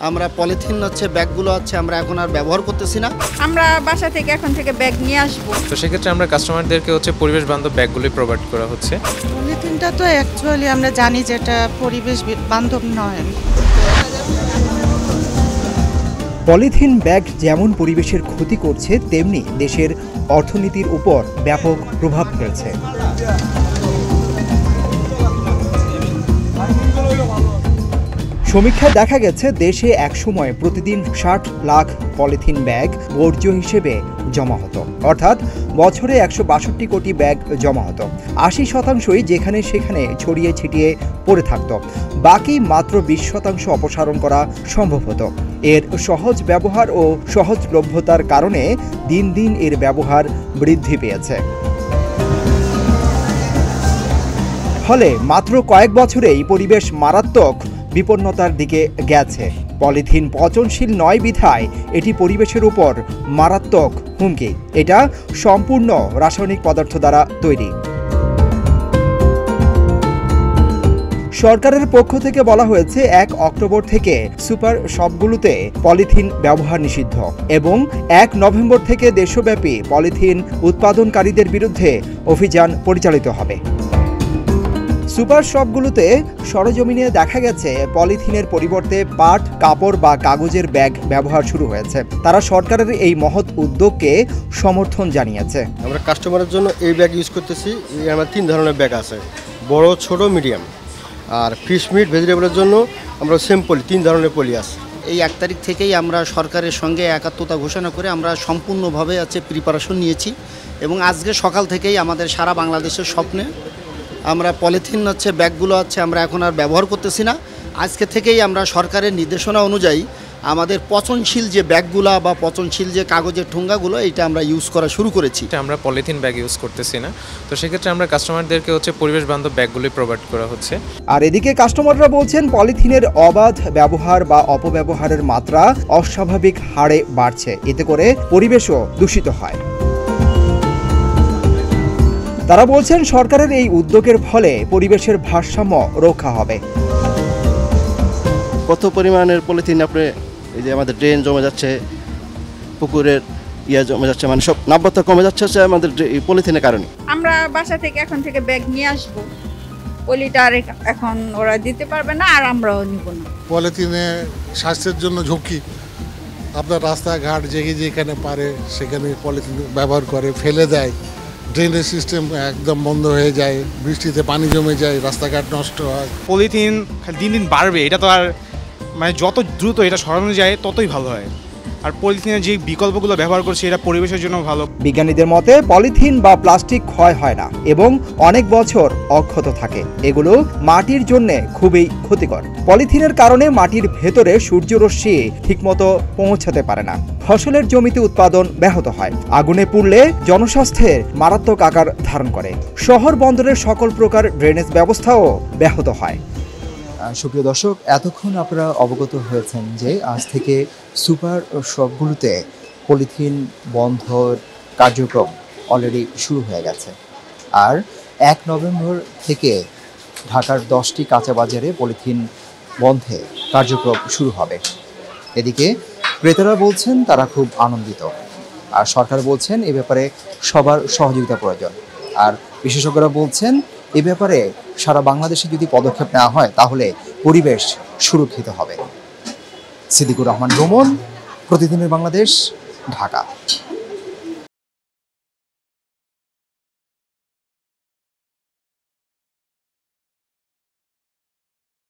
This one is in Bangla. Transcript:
আমরা পলিথিন ব্যাগগুলো আমরা এখন আর ব্যবহার করতেছি না। আমরা বাসা থেকে এখন থেকে ব্যাগ নিয়ে আসব। তো সেক্ষেত্রে আমরা কাস্টমারদেরকে পরিবেশ বান্ধব ব্যাগগুলি প্রোভাইড করা হচ্ছে। পলিথিনটা তো অ্যাকচুয়ালি আমরা জানি যে এটা পরিবেশ বান্ধব নয়। পলিথিন ব্যাগ যেমন পরিবেশের ক্ষতি করছে, তেমনি দেশের অর্থনীতির উপর ব্যাপক প্রভাব ফেলছে। সমীক্ষায় দেখা গেছে দেশে একসময় প্রতিদিন ৬০ লাখ পলিথিন ব্যাগ বর্জ্য হিসেবে জমা হতো, অর্থাৎ বছরে ১৬২ কোটি ব্যাগ জমা হতো। ৮০% যেখানে সেখানে ছড়িয়ে ছিটিয়ে পড়ে থাকত, বাকি মাত্র ২০% অপসারণ করা সম্ভব হতো। এর সহজ ব্যবহার ও সহজলভ্যতার কারণে দিন দিন এর ব্যবহার বৃদ্ধি পেয়েছে। ফলে মাত্র কয়েক বছরেই পরিবেশ মারাত্মক বিপন্নতার দিকে গেছে। পলিথিন পচনশীল নয় বিধায় এটি পরিবেশের উপর মারাত্মক হুমকি। এটা সম্পূর্ণ রাসায়নিক পদার্থ দ্বারা তৈরি। সরকারের পক্ষ থেকে বলা হয়েছে ১ অক্টোবর থেকে সুপার শপগুলোতে পলিথিন ব্যবহার নিষিদ্ধ এবং ১ নভেম্বর থেকে দেশব্যাপী পলিথিন উৎপাদনকারীদের বিরুদ্ধে অভিযান পরিচালিত হবে। সুপার শপগুলোতে সরেজমিনে দেখা গেছে পলিথিনের পরিবর্তে পাট, কাপড় বা কাগজের ব্যাগ ব্যবহার শুরু হয়েছে। তারা সরকারের এই মহৎ উদ্যোগকে সমর্থন জানিয়েছে। আমরা কাস্টমারের জন্য এই ব্যাগ ইউজ করতেছি। আমার ৩ ধরনের ব্যাগ আছে, বড়, ছোট, মিডিয়াম। আর ফিশ মিট, ভেজিটেবলের জন্য আমরা সেম পলি, ৩ ধরনের পলি আছে। এই ১ তারিখ থেকেই আমরা সরকারের সঙ্গে একাত্মতা ঘোষণা করে আমরা সম্পূর্ণভাবে প্রিপারেশন নিয়েছি এবং আজকে সকাল থেকেই আমাদের সারা বাংলাদেশের স্বপ্নে আমরা পলিথিন ব্যাগগুলো আমরা এখন আর ব্যবহার করতেছি না। আজকে থেকেই আমরা সরকারের নির্দেশনা অনুযায়ী আমাদের পচনশীল যে ব্যাগগুলো বা পচনশীল যে কাগজের ঠোঙ্গাগুলো এটা আমরা ইউজ করা শুরু করেছি। আমরা পলিথিন ব্যাগ ইউজ করতেছি না। তো সেক্ষেত্রে আমরা কাস্টমারদেরকে পরিবেশ বান্ধব ব্যাগগুলি প্রোভাইড করা হচ্ছে। আর এদিকে কাস্টমাররা বলছেন পলিথিনের অবাধ ব্যবহার বা অপব্যবহারের মাত্রা অস্বাভাবিক হারে বাড়ছে, এতে করে পরিবেশও দূষিত হয়। তারা বলছেন সরকারের এই উদ্যোগের ফলে পরিবেশের ভারসাম্য রক্ষা হবে। কত পরিমাণের পলিথিন এই যে আমাদের ড্রেন জমে যাচ্ছে, পুকুরের জমে যাচ্ছে, মানে সব নাব্যতা কমে যাচ্ছে আমাদের এই পলিথিনের কারণে। আমরা বাসা থেকে এখন থেকে ব্যাগ নিয়ে আসব। পলিটা আর এখন ওরা দিতে পারবে না, আর আমরাও নিব না। পলিথিনে স্বাস্থ্যের জন্য ঝুঁকি। আপনার রাস্তাঘাট যেখানে পারে সেখানে পলিথিন ব্যবহার করে ফেলে দেয়। ড্রেনেজ সিস্টেম একদম বন্ধ হয়ে যায়, বৃষ্টিতে পানি জমে যায়, রাস্তাঘাট নষ্ট হয়। পলিথিন দিন দিন বাড়বে, এটা তো আর যত দ্রুত এটা সরানো যায় ততই ভালো হয়। আর পলিথিনের যে বিকল্পগুলো ব্যবহার করছে এটা পরিবেশের জন্য ভালো। বিজ্ঞানীদের মতে পলিথিন বা প্লাস্টিক ক্ষয় হয় না এবং অনেক বছর অক্ষত থাকে। এগুলো মাটির জন্য খুবই ক্ষতিকর। পলিথিনের কারণে মাটির ভেতরে সূর্যরশ্মি ঠিকমতো পৌঁছাতে পারে না, ফসলের জমিতে উৎপাদন ব্যাহত হয়, আগুনে পুড়লে জনস্বাস্থ্যের মারাত্মক আকার ধারণ করে, শহর বন্দরের সকল প্রকার ড্রেনেজ ব্যবস্থাও ব্যাহত হয়। সুপ্রিয় দর্শক, এতক্ষণ আপনারা অবগত হয়েছেন যে আজ থেকে সুপার শপগুলোতে পলিথিন বন্ধর কার্যক্রম অলরেডি শুরু হয়ে গেছে। আর ১ নভেম্বর থেকে ঢাকার 10টি কাঁচা বাজারে পলিথিন বন্ধে কার্যক্রম শুরু হবে। এদিকে ক্রেতারা বলছেন তারা খুব আনন্দিত, আর সরকার বলছেন এ ব্যাপারে সবার সহযোগিতা প্রয়োজন। আর বিশেষজ্ঞরা বলছেন এ ব্যাপারে সারা বাংলাদেশে যদি পদক্ষেপ নেওয়া হয় তাহলে পরিবেশ সুরক্ষিত হবে। সিদ্দিকুর রহমান রোমন, প্রতিদিনের বাংলাদেশ, ঢাকা।